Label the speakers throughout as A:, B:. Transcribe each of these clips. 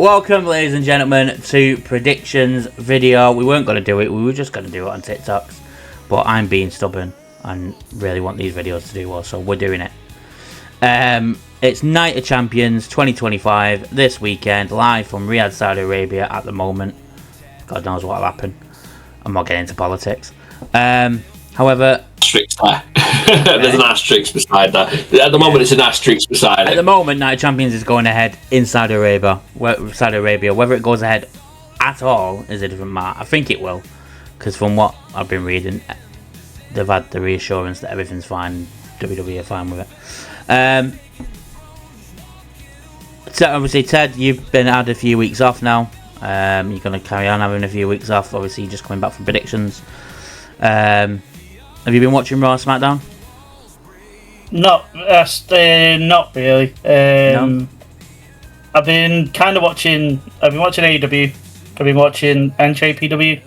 A: welcome, ladies and gentlemen, to predictions video. We weren't going to do it, we were just going to do it on TikToks, but I'm being stubborn and really want these videos to do well, so we're doing it. It's Night of Champions 2025 this weekend, live from Riyadh, Saudi Arabia at the moment. God knows what'll happen. I'm not getting into politics. However,
B: asterisk there. There's an asterisk beside that. At the moment, it's an asterisk beside it.
A: At the moment, Night of Champions is going ahead in Saudi Arabia. Whether it goes ahead at all is a different matter. I think it will, because from what I've been reading, they've had the reassurance that everything's fine. WWE are fine with it. So obviously, Ted, you've had a few weeks off now. You're going to carry on having a few weeks off. Obviously, just coming back from predictions. Have you been watching Raw and SmackDown?
C: Not really.
A: No?
C: I've been kind of watching. I've been watching AEW. I've been watching NJPW.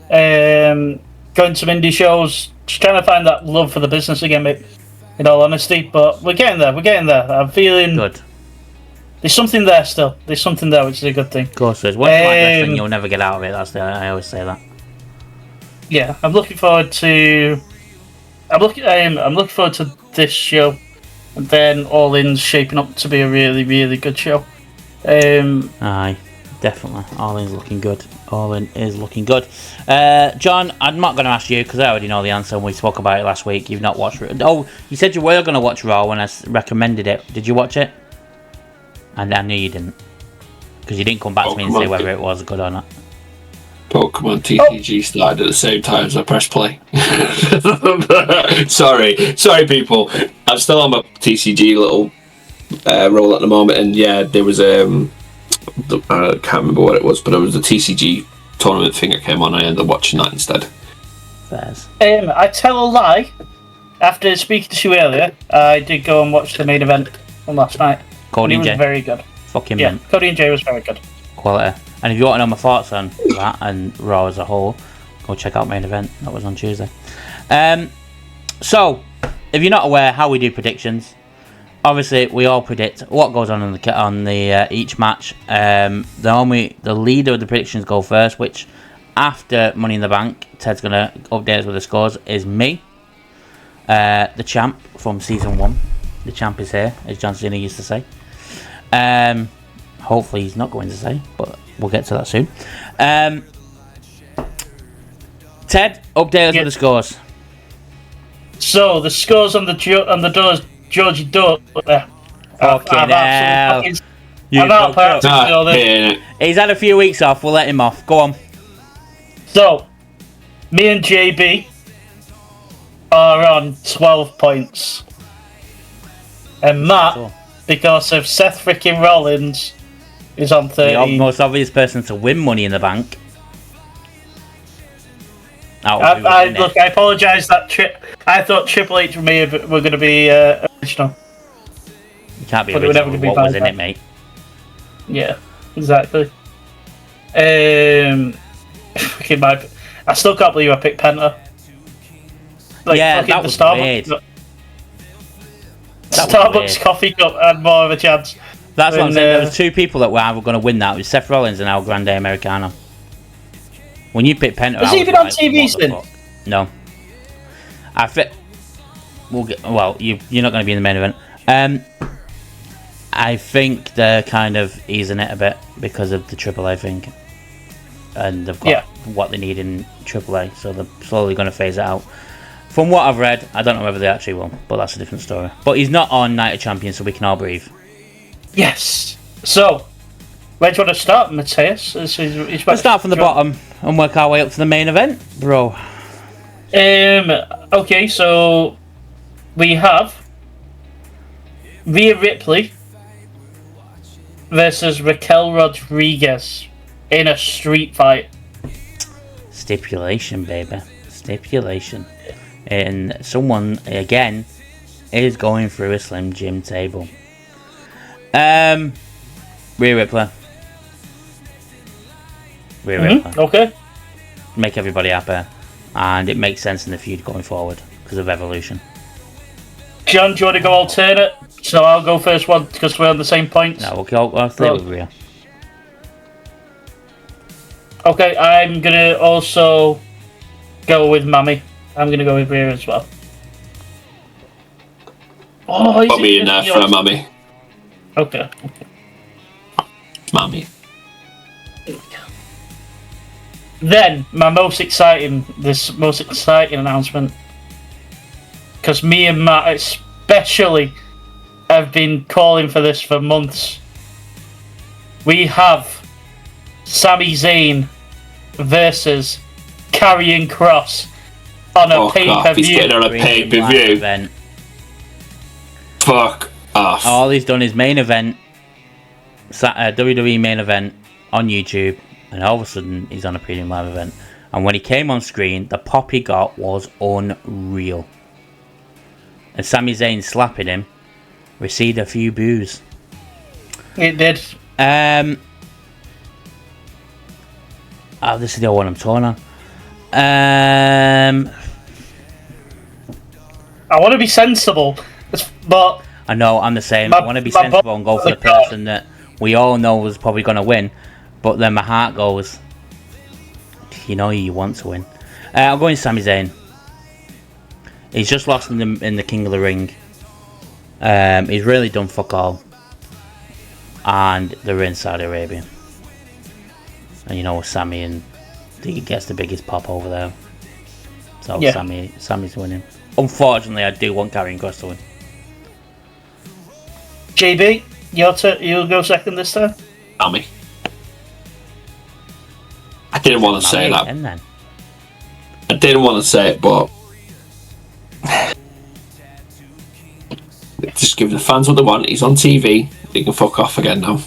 C: Going to some indie shows. Just trying to find that love for the business again, mate. In all honesty, but we're getting there. We're getting there. I'm feeling
A: good.
C: There's something there still. There's something there, which is a good thing.
A: Of course, there's. Once you like wrestling, you'll never get out of it. I always say that.
C: Yeah, I'm looking forward to. I'm looking forward to this show, and then All In's shaping up to be a really, really good show.
A: Aye, definitely. All In's looking good. All In is looking good. John, I'm not going to ask you because I already know the answer. And we spoke about it last week. You've not watched it. Oh, you said you were going to watch Raw when I recommended it. Did you watch it? And I knew you didn't, because you didn't come back to me and say whether it was good or not.
B: Pokemon TCG started at the same time as I pressed play. sorry people. I'm still on my TCG little roll at the moment, and yeah, there was I can't remember what it was, but it was the TCG tournament thing that came on. I ended up watching that instead.
A: Fairs.
C: I tell a lie. After speaking to you earlier, I did go and watch the main event from last night.
A: Cody
C: and he was very good.
A: Fucking
C: yeah,
A: mint.
C: Cody and Jay was very good.
A: Quality. And if you want to know my thoughts on that and Raw as a whole, go check out main event. That was on Tuesday. So, if you're not aware how we do predictions, obviously we all predict what goes on the each match. The leader of the predictions go first, which after Money in the Bank, Ted's gonna update us with the scores. Is me, the champ from season 1. The champ is here, as John Cena used to say. Hopefully he's not going to say, but we'll get to that soon. Ted, update us with the scores.
C: So the scores on the doors, Georgie Doe.
A: Fucking hell! He's had a few weeks off. We'll let him off. Go on.
C: So, me and JB are on 12 points, and Matt, because of Seth freaking Rollins, is on 13.
A: The most obvious person to win Money in the Bank.
C: Look, I apologise that I thought Triple H and me were going to be original.
A: You can't be original with what was in it, mate.
C: Yeah, exactly. I still can't believe I picked Penta.
A: Yeah, that was weird.
C: Starbucks coffee cup had more of a chance.
A: That's what I'm saying. There was two people that were either going to win that. It was Seth Rollins and El Grande Americano. When you picked Penta,
C: has he been on TV since?
A: No. You're not going to be in the main event. I think they're kind of easing it a bit because of the AAA thing, and they've got what they need in AAA, so they're slowly going to phase it out. From what I've read, I don't know whether they actually will, but that's a different story. But he's not on Night of Champions, so we can all breathe.
C: Yes. So, where do you want to start, Matthias?
A: Let's start from the bottom and work our way up to the main event, bro.
C: Okay, so we have Rhea Ripley versus Raquel Rodriguez in a street fight.
A: Stipulation, baby. Stipulation. And someone, again, is going through a Slim Jim table. Rhea Ripley. Ripley.
C: Okay.
A: Make everybody happy. And it makes sense in the feud going forward because of Evolution.
C: John, do you want to go alternate? So I'll go first one because we're on the same points.
A: No, I'll stay with Rhea.
C: Okay, I'm gonna also go with Mami. I'm gonna go with Rhea as well. Oh,
B: Put me in there for a Mami.
C: Okay.
B: Mami.
C: Then my most exciting announcement, because me and Matt especially have been calling for this for months. We have Sami Zayn versus KARRION KROSS on a pay-per-view.
B: He's getting on a pay-per-view
A: event.
B: Fuck off.
A: All he's done is main event, WWE main event on YouTube, and all of a sudden he's on a premium live event. And when he came on screen, the pop he got was unreal. And Sami Zayn slapping him received a few boos.
C: It did.
A: Oh, this is the one I'm torn on.
C: I want to be sensible, but
A: I know, I'm the same. I want to be sensible and go for the person that we all know is probably going to win. But then my heart goes, you know you want to win. I'm going Sami Zayn. He's just lost in the King of the Ring. He's really done fuck all. And they're in Saudi Arabia. And you know Sami, and he gets the biggest pop over there. So yeah. Sami's winning. Unfortunately, I do want KARRION KROSS to win.
C: JB, you'll go second this time?
B: Sami. I didn't want to say that.
A: Then.
B: I didn't want to say it, but just give the fans what they want. He's on TV. He can fuck off again now.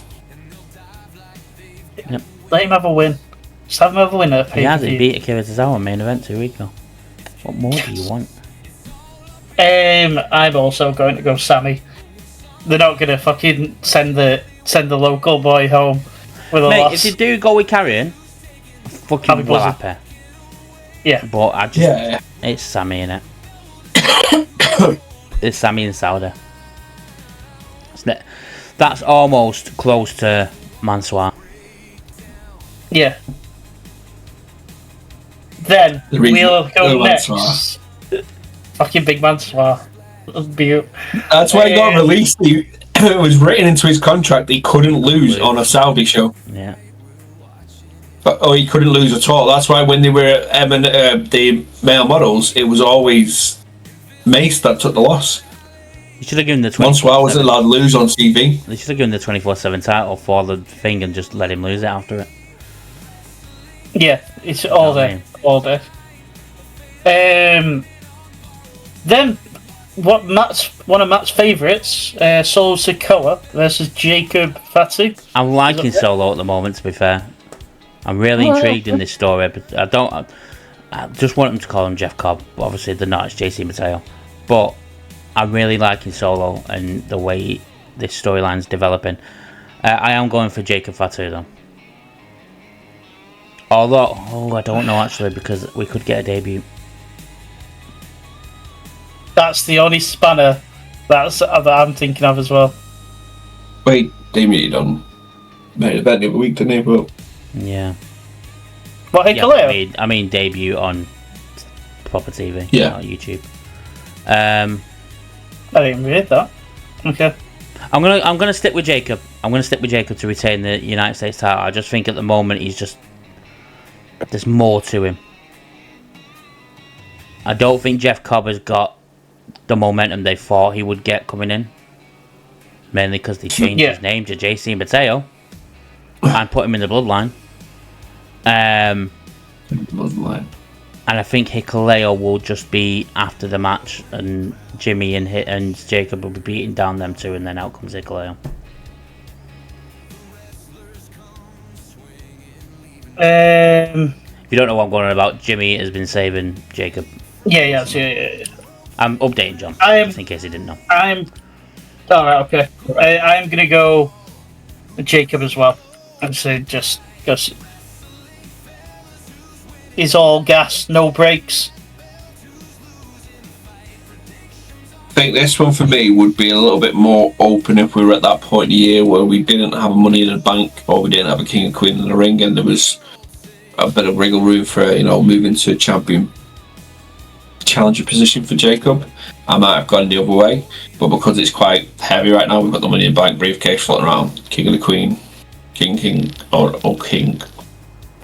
A: Yep.
C: Let him have a win. Just have him have a win at a
A: He has. He beat Akira Tozawa main event 2 weeks ago. What more do you want?
C: I'm also going to go Sami. They're not going to fucking send the local boy home with a loss.
A: If you do go with KARRION, fucking well happy.
C: Yeah.
A: But I just... It's Sami, innit? It's Sami and Sauda. That's almost close to Mansoor.
C: Yeah. Then we'll go next. Fucking big Mansoor.
B: That's why he got released. It was written into his contract he couldn't lose on a Saudi show.
A: Yeah.
B: He couldn't lose at all. That's why when they were the male models, it was always Mace that took the loss.
A: You should have given the 24/7.
B: Mansoor wasn't allowed to lose on TV.
A: They should have given the 24/7 title for the thing and just let him lose it after it.
C: Yeah, it's all day. All day. Then, one of Matt's favourites, Solo Sikoa versus Jacob Fatu.
A: I'm liking Solo at the moment, to be fair. I'm really intrigued in this story, but I just want them to call him Jeff Cobb. But obviously, they're not. It's JC Mateo. But I'm really liking Solo and the way this storyline's developing. I am going for Jacob Fatu, though. Although, I don't know actually, because we could get a debut.
C: That's the only spanner that I'm thinking of as well.
B: Wait, debuted on main event the other week, didn't he? But
A: yeah.
C: What, Hikaleo?
A: I mean debut on proper TV.
B: Yeah.
A: Not YouTube.
C: I didn't read that. Okay.
A: I'm gonna stick with Jacob. I'm gonna stick with Jacob to retain the United States title. I just think at the moment there's more to him. I don't think Jeff Cobb has got the momentum they thought he would get coming in. Mainly because they changed his name to JC Mateo and put him in the bloodline.
B: Bloodline.
A: And I think Hikaleo will just be after the match, and Jimmy and Jacob will be beating down them two, and then out comes Hikaleo. If you don't know what I'm going on about, Jimmy has been saving Jacob.
C: Yeah.
A: I'm updating John, just in case he didn't know.
C: Alright, okay. I'm going to go with Jacob as well. And say just because he's all gas, no brakes.
B: I think this one for me would be a little bit more open if we were at that point of the year where we didn't have money in the bank or we didn't have a king and queen in the ring and there was a bit of wriggle room for moving to champion challenger position for Jacob, I might have gone the other way. But because it's quite heavy right now, we've got the Money in the Bank briefcase floating around. King of the Queen, King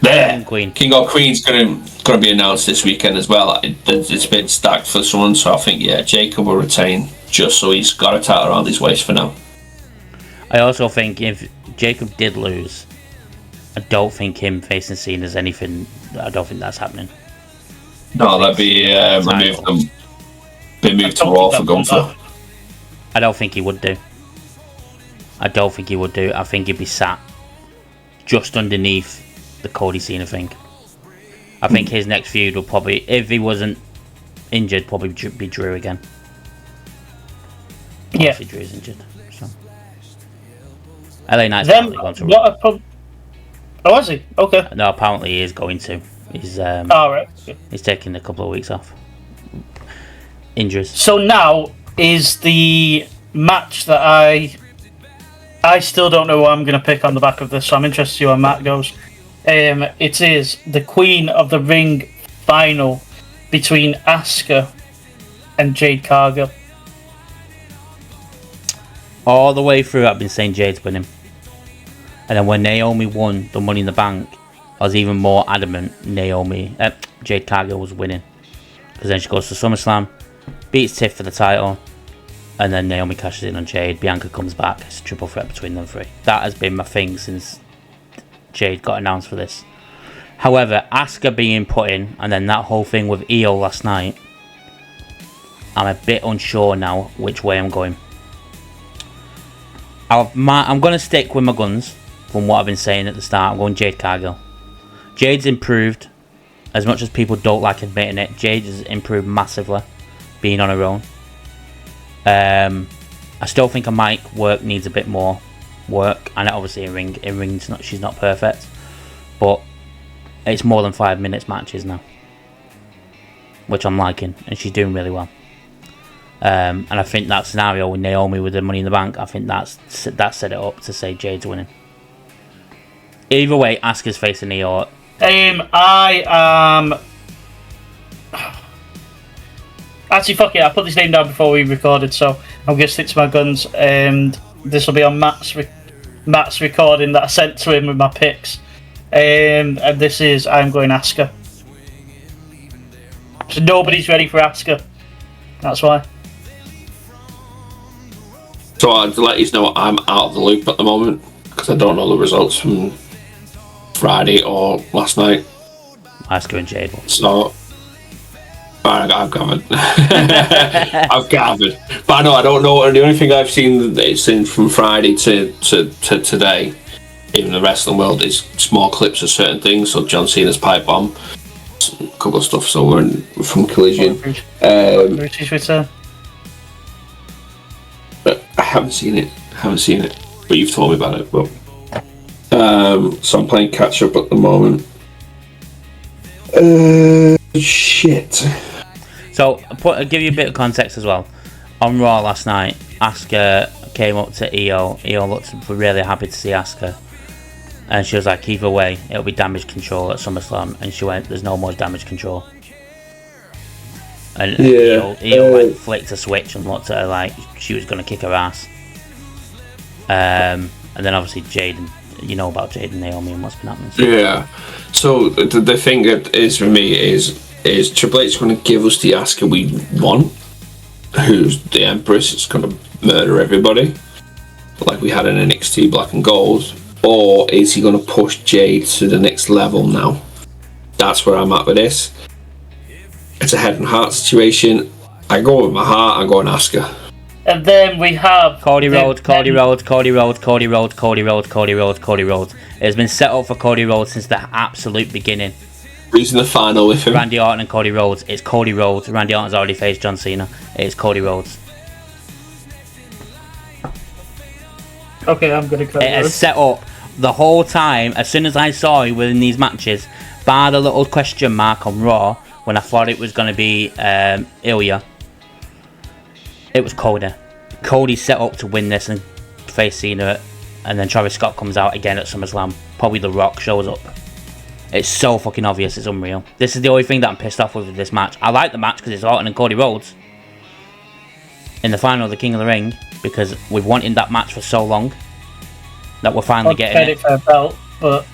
B: there. King or Queen's gonna be announced this weekend as well. It's been stacked for someone, so I think Jacob will retain, just so he's got a title around his waist for now.
A: I also think if Jacob did lose, I don't think him facing Cena is anything. I don't think that's happening.
B: No, that'd be moved to Raw for Gunther.
A: I don't think he would do. I think he'd be sat just underneath the Cody Cena thing. I think his next feud will probably, if he wasn't injured, probably be Drew again.
C: Yeah.
A: Obviously Drew's injured. So. LA Knight's apparently going to Raw.
C: Oh, is he? Okay.
A: No, apparently he is going to. He's
C: right. Okay.
A: He's taking a couple of weeks off. Injuries.
C: So now is the match that I still don't know what I'm going to pick on the back of this, so I'm interested to see how Matt goes. It is the Queen of the Ring final between Asuka and Jade Cargill.
A: All the way through, I've been saying Jade's winning. And then when Naomi won the Money in the Bank, I was even more adamant Jade Cargill was winning. Because then she goes to SummerSlam, beats Tiff for the title, and then Naomi cashes in on Jade. Bianca comes back. It's a triple threat between them three. That has been my thing since Jade got announced for this. However, Asuka being put in, and then that whole thing with Io last night, I'm a bit unsure now which way I'm going. I'm going to stick with my guns from what I've been saying at the start. I'm going Jade Cargill. Jade's improved. As much as people don't like admitting it, Jade has improved massively being on her own. I still think her mic work needs a bit more work, and obviously in ring she's not perfect, but it's more than 5 minutes matches now, which I'm liking, and she's doing really well. And I think that scenario with Naomi with the Money in the Bank, I think that set it up to say Jade's winning. Either way, Asuka's facing Io.
C: I am. Actually, fuck it. I put this name down before we recorded, so I'm gonna stick to my guns. And this will be on Matt's recording that I sent to him with my picks. And this is I'm going Asuka. So nobody's ready for Asuka. That's why.
B: So I'd let you know I'm out of the loop at the moment because I don't know the results from Friday or last night.
A: Asuka and Jade.
B: So I've gathered. I've gathered. But I don't know. The only thing I've seen it's in from Friday to today, even the wrestling world, is small clips of certain things. So John Cena's pipe bomb, a couple of stuff somewhere from Collision.
C: Bruce's return.
B: I haven't seen it. But you've told me about it. But so I'm playing catch up at the moment. Shit.
A: So I'll give you a bit of context as well. On Raw last night, Asuka came up to Io. Io looked really happy to see Asuka, and she was like, "Either way, it'll be Damage Control at SummerSlam." And she went, "There's no more Damage Control." And Io flicked a switch and looked at her like she was gonna kick her ass. And then obviously Jade, you know about Jade and Naomi and what's been happening. So.
B: Yeah. So the thing that is for me is Triple H going to give us the Asuka we want, who's the Empress, is going to murder everybody, like we had in NXT Black and Gold, or is he going to push Jade to the next level now? That's where I'm at with this. It's a head and heart situation. I go with my heart. I'm going Asuka.
C: And then we have
A: Cody Rhodes. It has been set up for Cody Rhodes since the absolute beginning.
B: Who's in the final with him?
A: Randy Orton and Cody Rhodes. It's Cody Rhodes. Randy Orton's already faced John Cena. It's Cody Rhodes.
C: Okay, I'm gonna cut
A: it has set up the whole time. As soon as I saw he was in these matches, bar the little question mark on Raw when I thought it was going to be Ilya, it was Cody. Cody set up to win this and face Cena, and then Travis Scott comes out again at SummerSlam. Probably The Rock shows up. It's so fucking obvious, it's unreal. This is the only thing that I'm pissed off with this match. I like the match because it's Orton and Cody Rhodes in the final of the King of the Ring, because we've wanted that match for so long that we're finally getting it.
C: For a belt, but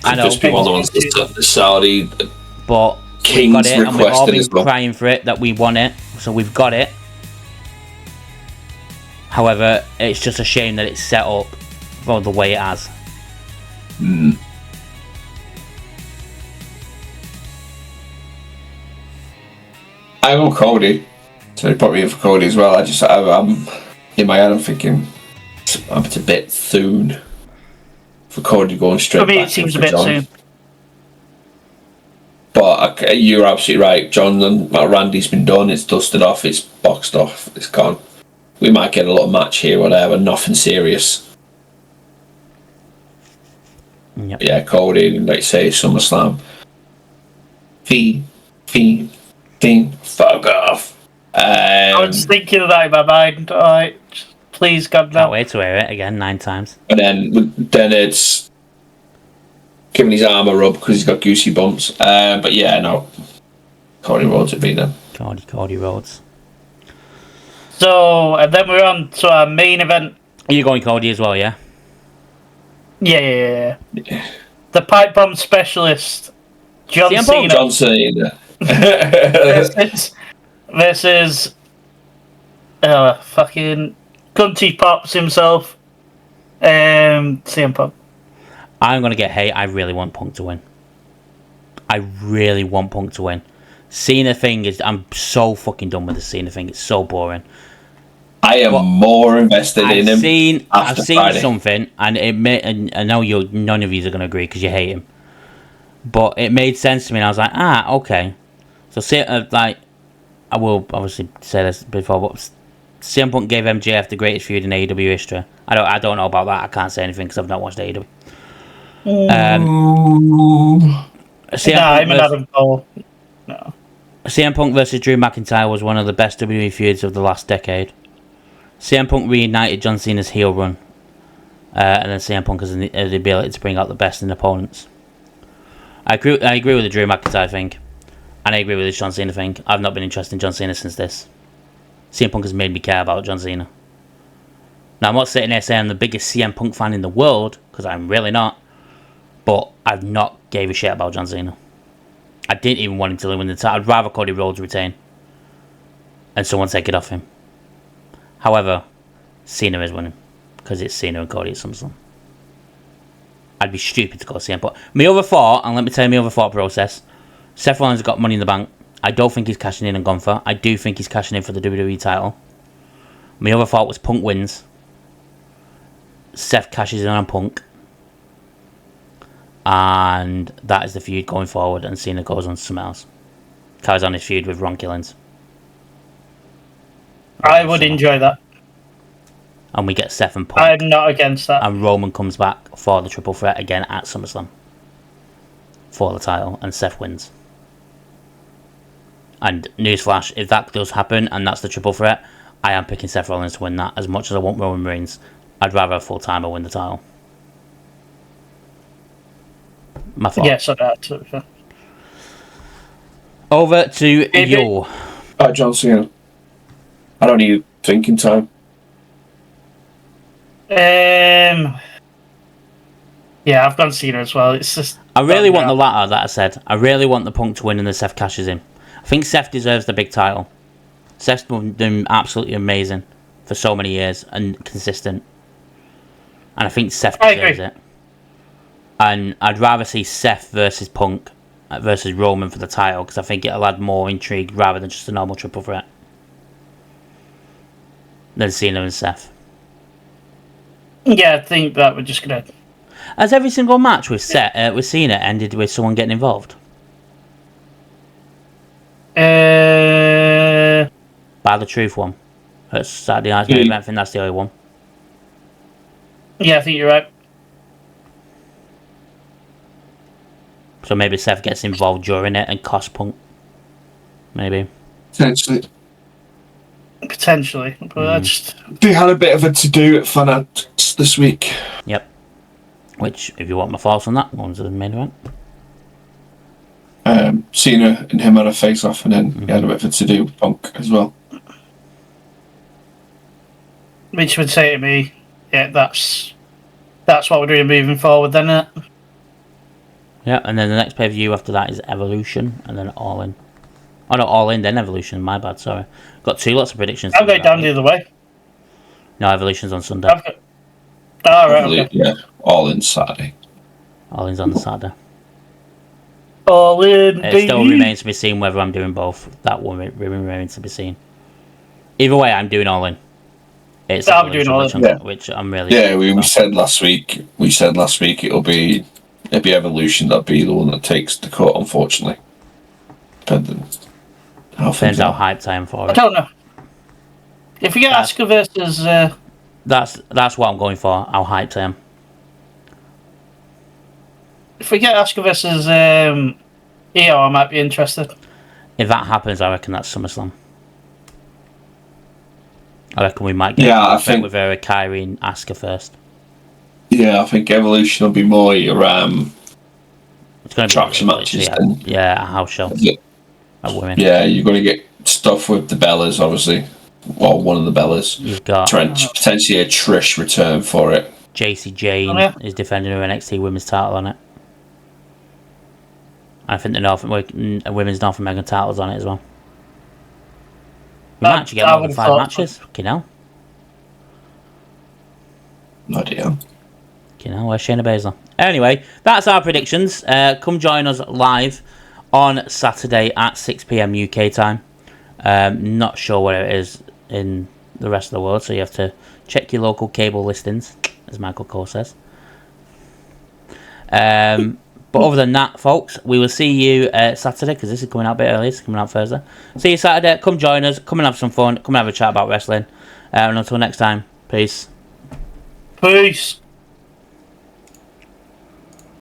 A: I know,
B: just be one of the ones that the Saudi
A: but we've got it, and we've all been crying for it that we want it, so we've got it. However, it's just a shame that it's set up for the way it has.
B: I want Cody, so they put me in for Cody as well. I'm in my head, I'm thinking it's a bit soon for Cody going straight.
C: For me,
B: back
C: it seems
B: to
C: a bit
B: John.
C: soon.
B: But you're absolutely right, John. And Randy's been done. It's dusted off. It's boxed off. It's gone. We might get a little match here, whatever. Nothing serious.
A: Yep.
B: Yeah, Cody, like you say, SummerSlam. Fiend. Fuck off.
C: I was thinking of that in my mind. Alright, please, God, no.
A: Can't wait to hear it again 9 times.
B: And then it's giving his arm a rub because he's got goosey bumps. But yeah, no. Cody Rhodes would be then.
A: Cody Rhodes.
C: So, and then we're on to our main event.
A: Are you going Cody as well, yeah?
C: Yeah. The pipe bomb specialist, John Cena.
B: John Cena.
C: versus fucking Cunty Pops himself, CM Punk.
A: I'm going to get hate. I really want Punk to win. Cena thing is... I'm so fucking done with the Cena thing. It's so boring.
B: I am more invested in him.
A: I've seen something, and and I know none of you are going to agree because you hate him. But it made sense to me, and I was like, okay. So, I will obviously say this before, but CM Punk gave MJF the greatest feud in AEW history. I don't know about that. I can't say anything because I've not watched AEW. CM Punk versus Drew McIntyre was one of the best WWE feuds of the last decade. CM Punk reunited John Cena's heel run, and then CM Punk has the ability to bring out the best in opponents. I agree with the Drew McIntyre thing, and I agree with the John Cena thing. I've not been interested in John Cena since this. CM Punk has made me care about John Cena. Now, I'm not sitting there saying I'm the biggest CM Punk fan in the world, because I'm really not, but I've not gave a shit about John Cena. I didn't even want him to win the title. I'd rather Cody Rhodes retain and someone take it off him. However, Cena is winning because it's Cena and Cody at SummerSlam. I'd be stupid to go CM Punk. My other thought, and let me tell you my other thought process, Seth Rollins has got Money in the Bank. I don't think he's cashing in on Gunther. I do think he's cashing in for the WWE title. My other thought was Punk wins. Seth cashes in on Punk. And that is the feud going forward, and Cena goes on to something else. Carries on his feud with Ron Killings.
C: I would enjoy that.
A: And we get Seth and Punk.
C: I'm not against that.
A: And Roman comes back for the triple threat again at SummerSlam. For the title, and Seth wins. And newsflash, if that does happen, and that's the triple threat, I am picking Seth Rollins to win that. As much as I want Roman Reigns, I'd rather a full-timer win the title. My fault.
C: Yes, I'd add to it.
A: Over to you.
B: John Cena. I don't need thinking time.
C: Yeah, I've gone Cena as well. It's just
A: I really want the latter that I said. I really want the Punk to win and the Seth cashes in. I think Seth deserves the big title. Seth's been absolutely amazing for so many years and consistent. And I think Seth deserves it. And I'd rather see Seth versus Punk versus Roman for the title because I think it'll add more intrigue rather than just a normal triple threat. Than Cena and Seth.
C: Yeah, I think that we're just gonna.
A: Has every single match with Cena ended with someone getting involved? By the Truth one. That's Saturday Night's main event. I think that's the only one.
C: Yeah, I think you're right.
A: So maybe Seth gets involved during it and costs Punk. Maybe.
C: Potentially. But
B: They had a bit of a to-do at Fanatics this week.
A: Yep. Which, if you want my thoughts on that, one's the main event.
B: Cena and him had a face off, and then he had a bit of a to do with Punk as well.
C: Which would say to me, yeah, that's what we're doing moving forward, then, isn't it?
A: Yeah, and then the next pay-per-view after that is Evolution, and then All In. Oh no, All In, then Evolution. My bad, sorry. Got two lots of predictions.
C: I'll go down the other way.
A: No, Evolution's on Sunday.
C: Right, okay.
B: Yeah, All In Saturday.
A: All In's on the Saturday.
C: All In,
A: It still remains to be seen whether I'm doing both. That one remains to be seen. Either way, I'm doing All In. It's
C: I'll be doing All In,
A: which I'm really.
B: Yeah, we said last week. We said last week it'll be Evolution. That'll be the one that takes the cut, unfortunately. Depends how
A: hyped I am for it.
C: I don't know. If we get Asuka versus,
A: that's what I'm going for. How hyped I am.
C: if we get Asuka versus Io, I might be interested.
A: If that happens, I reckon that's SummerSlam. I reckon we might get
B: I think
A: with Kairi and Asuka first.
B: Yeah, I think Evolution will be more your
A: it's going to be
B: traction matches.
A: Yeah, a house show. Women.
B: Yeah, you're going to get stuff with the Bellas, obviously. Or one of the Bellas.
A: You've got
B: potentially a Trish return for it.
A: JC Jane is defending her NXT Women's title on it. I think the Women's North American title's on it as well. We might actually get more than 5 matches. Fucking hell.
B: No idea.
A: Fucking hell, where's Shayna Baszler? Anyway, that's our predictions. Come join us live on Saturday at 6 PM UK time. Not sure where it is in the rest of the world, so you have to check your local cable listings, as Michael Cole says. But other than that, folks, we will see you Saturday, because this is coming out a bit early. It's coming out Thursday. See you Saturday. Come join us. Come and have some fun. Come and have a chat about wrestling. And until next time, peace.
C: Peace.